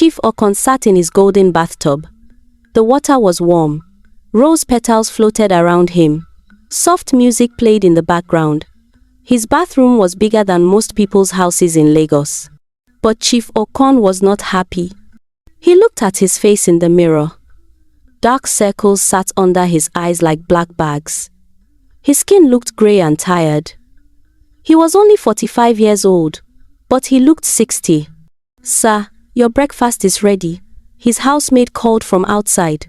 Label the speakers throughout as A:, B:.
A: Chief Okon sat in his golden bathtub. The water was warm. Rose petals floated around him. Soft music played in the background. His bathroom was bigger than most people's houses in Lagos. But Chief Okon was not happy. He looked at his face in the mirror. Dark circles sat under his eyes like black bags. His skin looked grey and tired. He was only 45 years old, but he looked 60. "Sir, your breakfast is ready," his housemaid called from outside.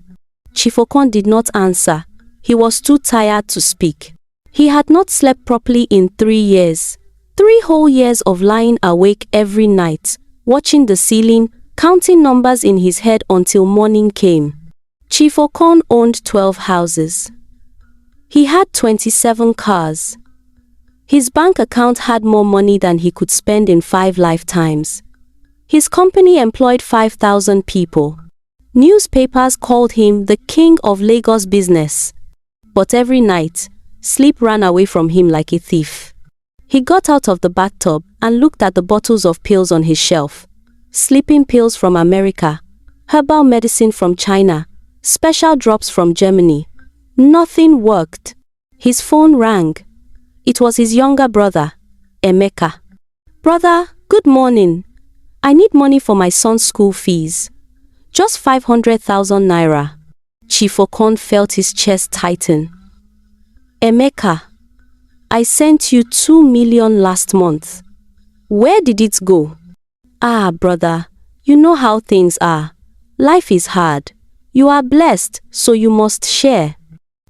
A: Chief Okon did not answer. He was too tired to speak. He had not slept properly in 3 years. 3 whole years of lying awake every night, watching the ceiling, counting numbers in his head until morning came. Chief Okon owned 12 houses. He had 27 cars. His bank account had more money than he could spend in 5 lifetimes. His company employed 5,000 people. Newspapers called him the king of Lagos business. But every night, sleep ran away from him like a thief. He got out of the bathtub and looked at the bottles of pills on his shelf. Sleeping pills from America, herbal medicine from China, special drops from Germany. Nothing worked. His phone rang. It was his younger brother, Emeka. "Brother, good morning. I need money for my son's school fees. Just 500,000 naira. Chief Okon felt his chest tighten. "Emeka, I sent you 2 million last month. Where did it go?" "Ah, brother, you know how things are. Life is hard. You are blessed, so you must share."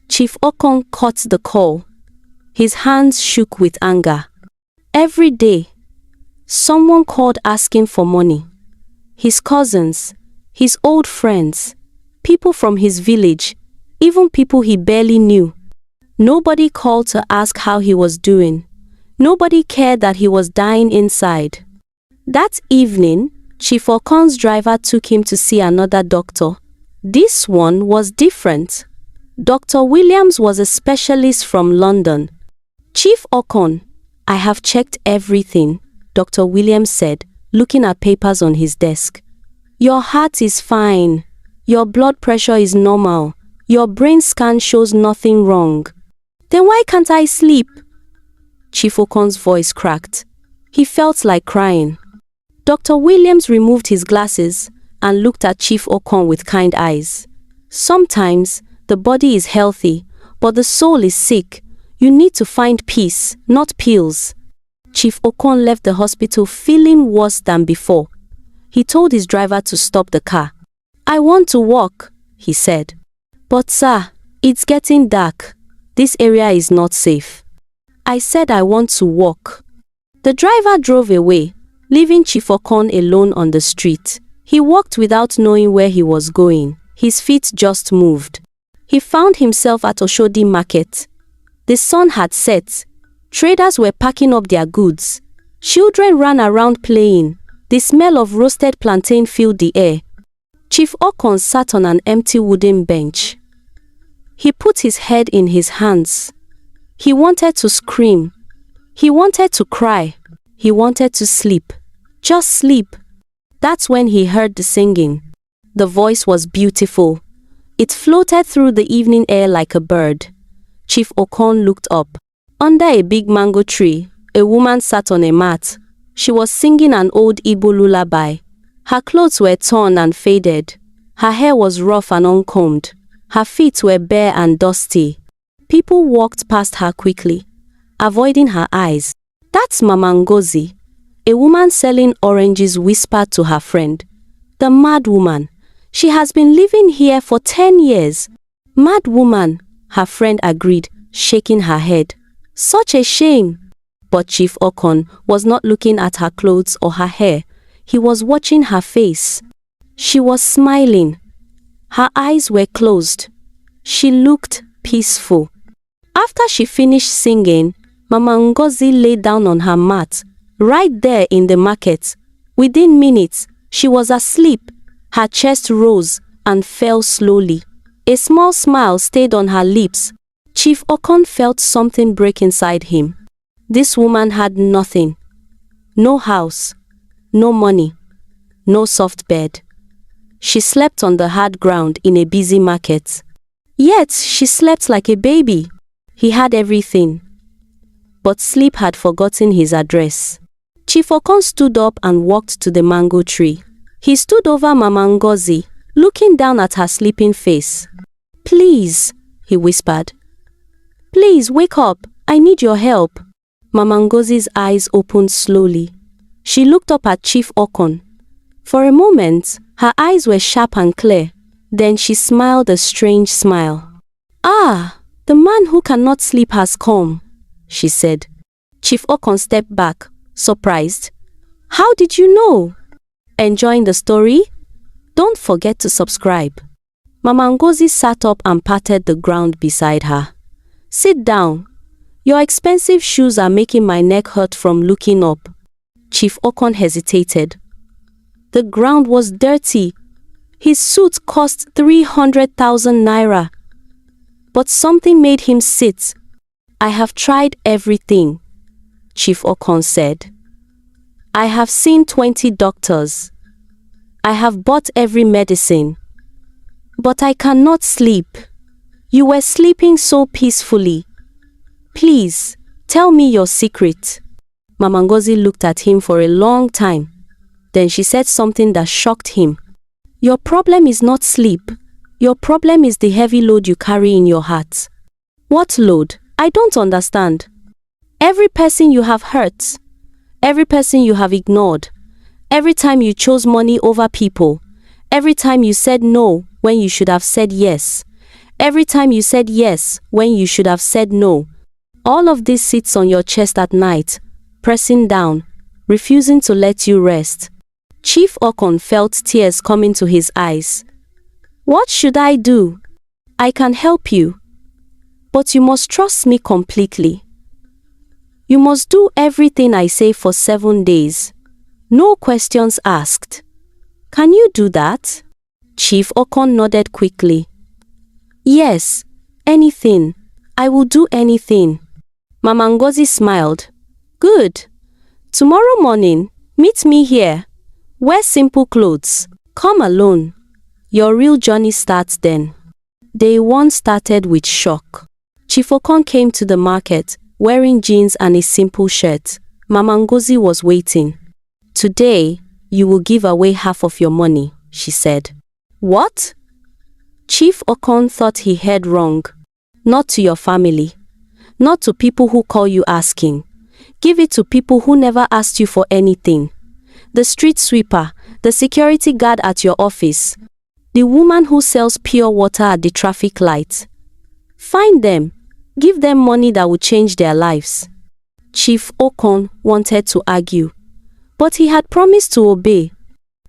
A: Chief Okon caught the call. His hands shook with anger. Every day, someone called asking for money. His cousins, his old friends, people from his village, even people he barely knew. Nobody called to ask how he was doing. Nobody cared that he was dying inside. That evening, Chief Okon's driver took him to see another doctor. This one was different. Dr. Williams was a specialist from London. "Chief Okon, I have checked everything," Dr. Williams said, looking at papers on his desk. "Your heart is fine. Your blood pressure is normal. Your brain scan shows nothing wrong." "Then why can't I sleep?" Chief Okon's voice cracked. He felt like crying. Dr. Williams removed his glasses and looked at Chief Okon with kind eyes. "Sometimes the body is healthy, but the soul is sick. You need to find peace, not pills." Chief Okon left the hospital feeling worse than before. He told his driver to stop the car. "I want to walk," he said. "But sir, it's getting dark. This area is not safe." "I said I want to walk." The driver drove away, leaving Chief Okon alone on the street. He walked without knowing where he was going. His feet just moved. He found himself at Oshodi Market. The sun had set. Traders were packing up their goods. Children ran around playing. The smell of roasted plantain filled the air. Chief Okon sat on an empty wooden bench. He put his head in his hands. He wanted to scream. He wanted to cry. He wanted to sleep. Just sleep. That's when he heard the singing. The voice was beautiful. It floated through the evening air like a bird. Chief Okon looked up. Under a big mango tree, a woman sat on a mat. She was singing an old Igbo lullaby. Her clothes were torn and faded. Her hair was rough and uncombed. Her feet were bare and dusty. People walked past her quickly, avoiding her eyes. "That's Mama Ngozi," a woman selling oranges whispered to her friend. "The mad woman. She has been living here for 10 years. "Mad woman," her friend agreed, shaking her head. "Such a shame." But Chief Okon was not looking at her clothes or her hair. He was watching her face. She was smiling. Her eyes were closed. She looked peaceful. After she finished singing, Mama Ngozi lay down on her mat, right there in the market. Within minutes, she was asleep. Her chest rose and fell slowly. A small smile stayed on her lips. Chief Okon felt something break inside him. This woman had nothing. No house, no money, no soft bed. She slept on the hard ground in a busy market. Yet she slept like a baby. He had everything. But sleep had forgotten his address. Chief Okon stood up and walked to the mango tree. He stood over Mama Ngozi, looking down at her sleeping face. "Please," he whispered. "Please wake up. I need your help." Mama Ngozi's eyes opened slowly. She looked up at Chief Okon. For a moment, her eyes were sharp and clear. Then she smiled a strange smile. "Ah, the man who cannot sleep has come," she said. Chief Okon stepped back, surprised. "How did you know?" Enjoying the story? Don't forget to subscribe. Mama Ngozi sat up and patted the ground beside her. "Sit down. Your expensive shoes are making my neck hurt from looking up." Chief Okon hesitated. The ground was dirty. His suit cost 300,000 naira. But something made him sit. "I have tried everything," Chief Okon said. "I have seen 20 doctors. I have bought every medicine. But I cannot sleep. You were sleeping so peacefully. Please, tell me your secret." Mama Ngozi looked at him for a long time. Then she said something that shocked him. "Your problem is not sleep. Your problem is the heavy load you carry in your heart." "What load? I don't understand." "Every person you have hurt. Every person you have ignored. Every time you chose money over people. Every time you said no when you should have said yes. Every time you said yes when you should have said no. All of this sits on your chest at night, pressing down, refusing to let you rest." Chief Okon felt tears coming to his eyes. "What should I do? I can help you. But you must trust me completely. You must do everything I say for 7 days. No questions asked. Can you do that?" Chief Okon nodded quickly. "Yes, anything. I will do anything." Mama Ngozi smiled. "Good. Tomorrow morning, meet me here. Wear simple clothes. Come alone. Your real journey starts then." Day 1 started with shock. Chief Okon came to the market, wearing jeans and a simple shirt. Mama Ngozi was waiting. "Today, you will give away half of your money," she said. "What?" Chief Okon thought he heard wrong. "Not to your family. Not to people who call you asking. Give it to people who never asked you for anything. The street sweeper, the security guard at your office, the woman who sells pure water at the traffic light. Find them. Give them money that will change their lives." Chief Okon wanted to argue, but he had promised to obey.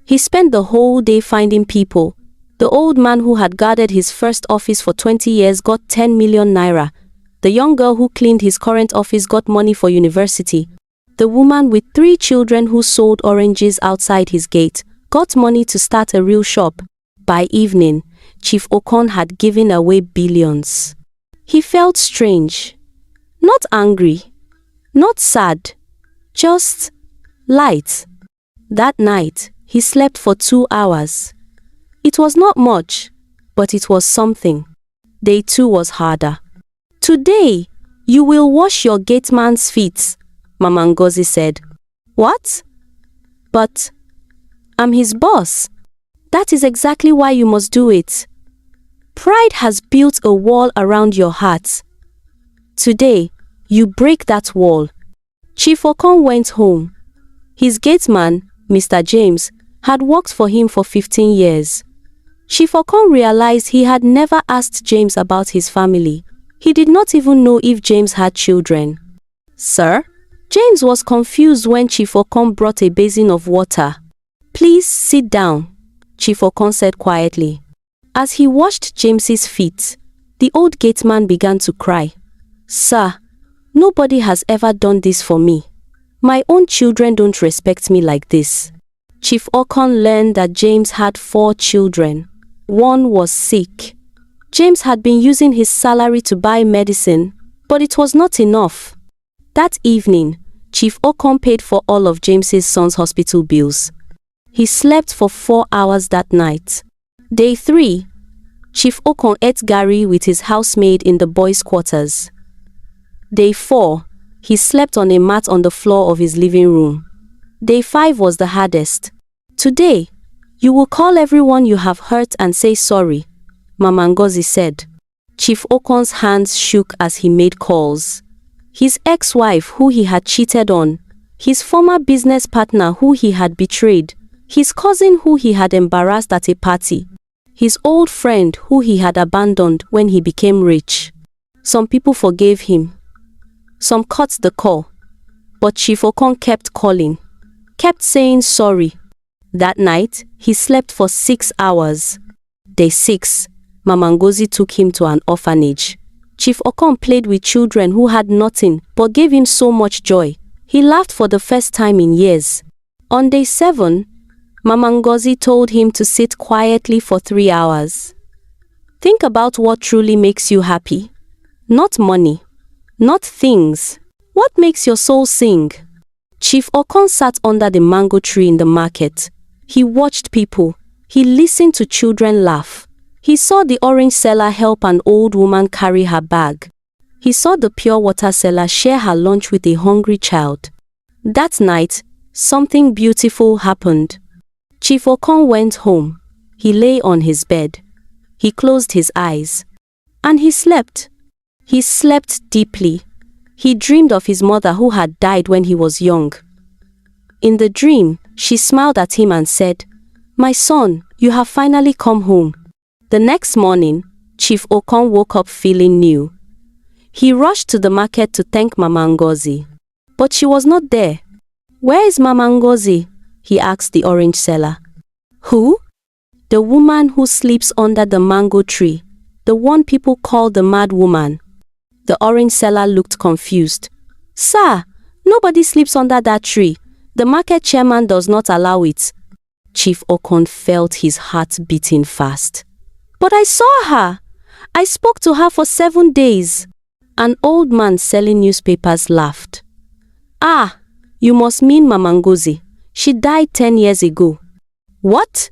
A: He spent the whole day finding people. The old man who had guarded his first office for 20 years got 10 million naira. The young girl who cleaned his current office got money for university. The woman with 3 children who sold oranges outside his gate got money to start a real shop. By evening, Chief Okon had given away billions. He felt strange. Not angry. Not sad. Just light. That night, he slept for 2 hours. It was not much, but it was something. Day 2 was harder. "Today, you will wash your gateman's feet," Mama Ngozi said. "What?" "But I'm his boss." "That is exactly why you must do it. Pride has built a wall around your heart. Today, you break that wall." Chief Okon went home. His gateman, Mr. James, had worked for him for 15 years. Chief Okon realized he had never asked James about his family. He did not even know if James had children. "Sir?" James was confused when Chief Okon brought a basin of water. "Please sit down," Chief Okon said quietly. As he washed James's feet, the old gateman began to cry. "Sir, nobody has ever done this for me. My own children don't respect me like this." Chief Okon learned that James had 4 children. One was sick. James had been using his salary to buy medicine, but it was not enough. That evening, Chief Okon paid for all of James's son's hospital bills. He slept for 4 hours that night. Day 3. Chief Okon ate garri with his housemaid in the boys' quarters. Day 4. He slept on a mat on the floor of his living room. Day 5 was the hardest. Today, you will call everyone you have hurt and say sorry, Mama Ngozi said. Chief Okon's hands shook as he made calls. His ex-wife who he had cheated on, his former business partner who he had betrayed, his cousin who he had embarrassed at a party, his old friend who he had abandoned when he became rich. Some people forgave him. Some cut the call. But Chief Okon kept calling, kept saying sorry. That night, he slept for 6 hours. Day 6, Mama Ngozi took him to an orphanage. Chief Okon played with children who had nothing but gave him so much joy. He laughed for the first time in years. On day 7, Mama Ngozi told him to sit quietly for 3 hours. Think about what truly makes you happy. Not money, not things. What makes your soul sing? Chief Okon sat under the mango tree in the market. He watched people. He listened to children laugh. He saw the orange seller help an old woman carry her bag. He saw the pure water seller share her lunch with a hungry child. That night, something beautiful happened. Chief Okon went home. He lay on his bed. He closed his eyes. And he slept. He slept deeply. He dreamed of his mother who had died when he was young. In the dream, she smiled at him and said, "My son, you have finally come home." The next morning, Chief Okon woke up feeling new. He rushed to the market to thank Mama Ngozi. But she was not there. "Where is Mama Ngozi?" he asked the orange seller. "Who?" "The woman who sleeps under the mango tree. The one people call the mad woman." The orange seller looked confused. "Sir, nobody sleeps under that tree. The market chairman does not allow it." Chief Okon felt his heart beating fast. "But I saw her. I spoke to her for 7 days." An old man selling newspapers laughed. "Ah, you must mean Mama Ngozi. She died 10 years ago." "What?"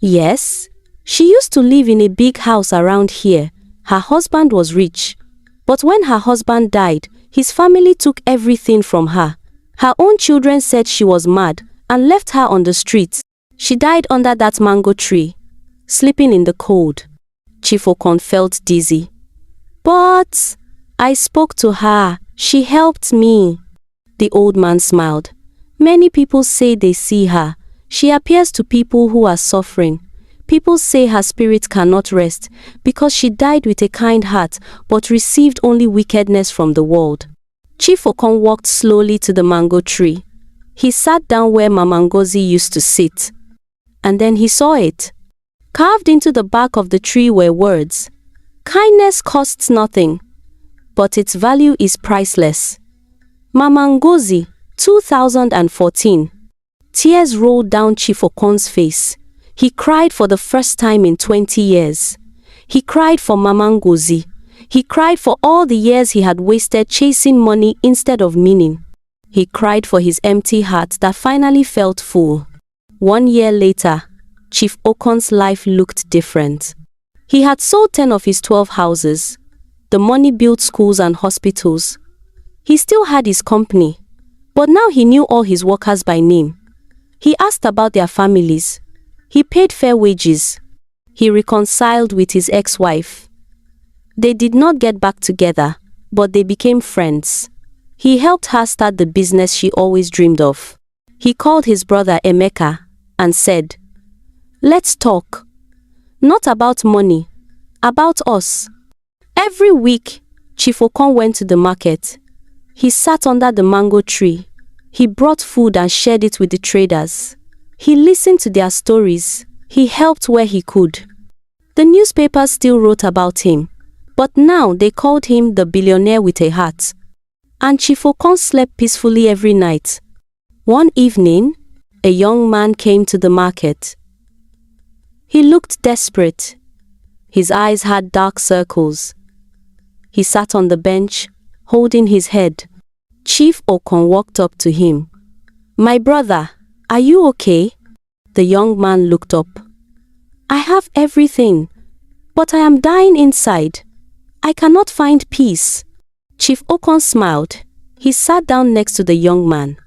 A: "Yes. She used to live in a big house around here. Her husband was rich. But when her husband died, his family took everything from her. Her own children said she was mad and left her on the streets. She died under that mango tree, sleeping in the cold." Chief Okon felt dizzy. "But I spoke to her. She helped me." The old man smiled. "Many people say they see her. She appears to people who are suffering. People say her spirit cannot rest because she died with a kind heart but received only wickedness from the world." Chief Okon walked slowly to the mango tree. He sat down where Mama Ngozi used to sit. And then he saw it. Carved into the bark of the tree were words. "Kindness costs nothing, but its value is priceless." Mama Ngozi, 2014. Tears rolled down Chief Okon's face. He cried for the first time in 20 years. He cried for Mama Ngozi. He cried for all the years he had wasted chasing money instead of meaning. He cried for his empty heart that finally felt full. 1 year later, Chief Okon's life looked different. He had sold 10 of his 12 houses. The money built schools and hospitals. He still had his company, but now he knew all his workers by name. He asked about their families. He paid fair wages. He reconciled with his ex-wife. They did not get back together, but they became friends. He helped her start the business she always dreamed of. He called his brother Emeka and said, "Let's talk. Not about money, about us." Every week, Chief Okon went to the market. He sat under the mango tree. He brought food and shared it with the traders. He listened to their stories. He helped where he could. The newspapers still wrote about him, but now they called him the billionaire with a heart. And Chief Okon slept peacefully every night. One evening, a young man came to the market. He looked desperate. His eyes had dark circles. He sat on the bench, holding his head. Chief Okon walked up to him. "My brother, are you okay?" The young man looked up. I have everything, but I am dying inside. I cannot find peace. Chief Okon smiled. He sat down next to the young man.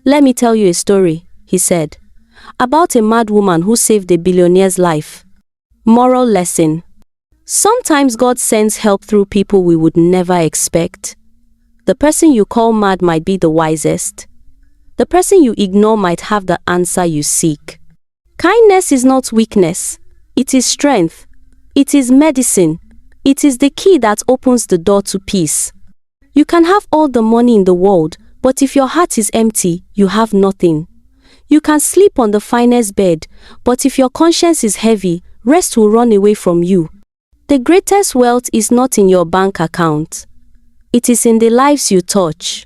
A: Let me tell you a story, he said, about a mad woman who saved a billionaire's life. Moral lesson. Sometimes God sends help through people we would never expect. The person you call mad might be the wisest. The person you ignore might have the answer you seek. Kindness is not weakness. It is strength. It is medicine. It is the key that opens the door to peace. You can have all the money in the world, but if your heart is empty, you have nothing. You can sleep on the finest bed, but if your conscience is heavy, rest will run away from you. The greatest wealth is not in your bank account. It is in the lives you touch,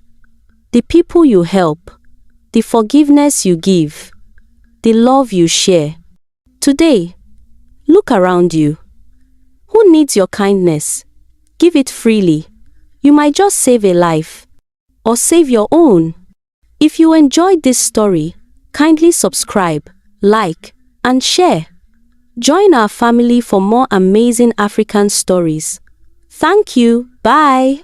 A: the people you help, the forgiveness you give, the love you share. Today, look around you. Who needs your kindness? Give it freely. You might just save a life, or save your own. If you enjoyed this story, kindly subscribe, like, and share. Join our family for more amazing African stories. Thank you. Bye.